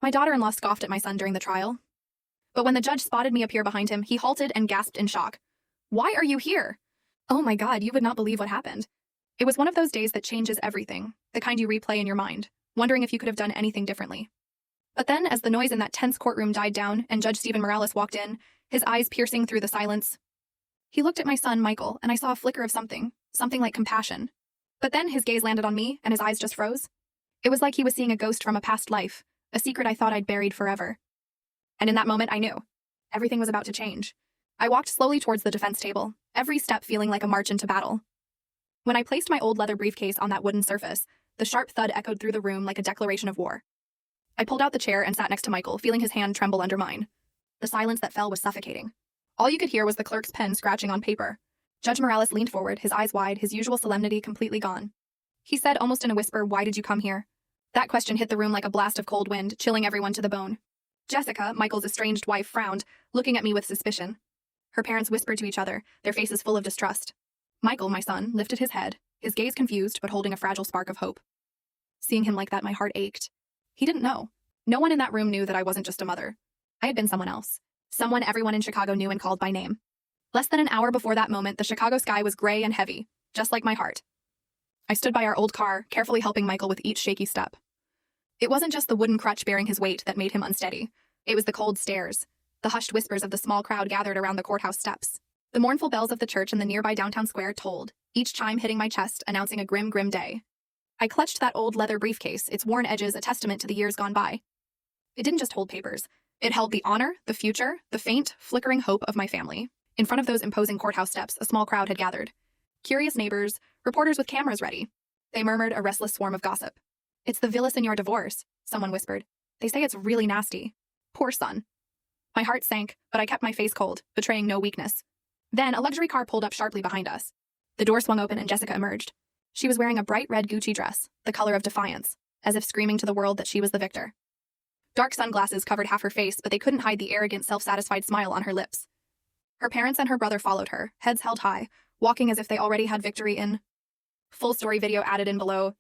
My daughter-in-law scoffed at my son during the trial. But when the judge spotted me appear behind him, he halted and gasped in shock. "Why are you here?" Oh my God, you would not believe what happened. It was one of those days that changes everything, the kind you replay in your mind, wondering if you could have done anything differently. But then, as the noise in that tense courtroom died down and Judge Stephen Morales walked in, his eyes piercing through the silence, he looked at my son, Michael, and I saw a flicker of something like compassion. But then his gaze landed on me, and his eyes just froze. It was like he was seeing a ghost from a past life, a secret I thought I'd buried forever. And in that moment, I knew. Everything was about to change. I walked slowly towards the defense table, every step feeling like a march into battle. When I placed my old leather briefcase on that wooden surface, the sharp thud echoed through the room like a declaration of war. I pulled out the chair and sat next to Michael, feeling his hand tremble under mine. The silence that fell was suffocating. All you could hear was the clerk's pen scratching on paper. Judge Morales leaned forward, his eyes wide, his usual solemnity completely gone. He said almost in a whisper, "Why did you come here?" That question hit the room like a blast of cold wind, chilling everyone to the bone. Jessica, Michael's estranged wife, frowned, looking at me with suspicion. Her parents whispered to each other, their faces full of distrust. Michael, my son, lifted his head, his gaze confused but holding a fragile spark of hope. Seeing him like that, my heart ached. He didn't know. No one in that room knew that I wasn't just a mother. I had been someone else. Someone everyone in Chicago knew and called by name. Less than an hour before that moment, the Chicago sky was gray and heavy, just like my heart. I stood by our old car, carefully helping Michael with each shaky step. It wasn't just the wooden crutch bearing his weight that made him unsteady. It was the cold stares, the hushed whispers of the small crowd gathered around the courthouse steps. The mournful bells of the church in the nearby downtown square tolled, each chime hitting my chest, announcing a grim, grim day. I clutched that old leather briefcase, its worn edges a testament to the years gone by. It didn't just hold papers. It held the honor, the future, the faint, flickering hope of my family. In front of those imposing courthouse steps, a small crowd had gathered. Curious neighbors, reporters with cameras ready. They murmured, a restless swarm of gossip. "It's the villain in your divorce," someone whispered. "They say it's really nasty. Poor son." My heart sank, but I kept my face cold, betraying no weakness. Then a luxury car pulled up sharply behind us. The door swung open and Jessica emerged. She was wearing a bright red Gucci dress, the color of defiance, as if screaming to the world that she was the victor. Dark sunglasses covered half her face, but they couldn't hide the arrogant, self-satisfied smile on her lips. Her parents and her brother followed her, heads held high, walking as if they already had victory in. Full story video added in below.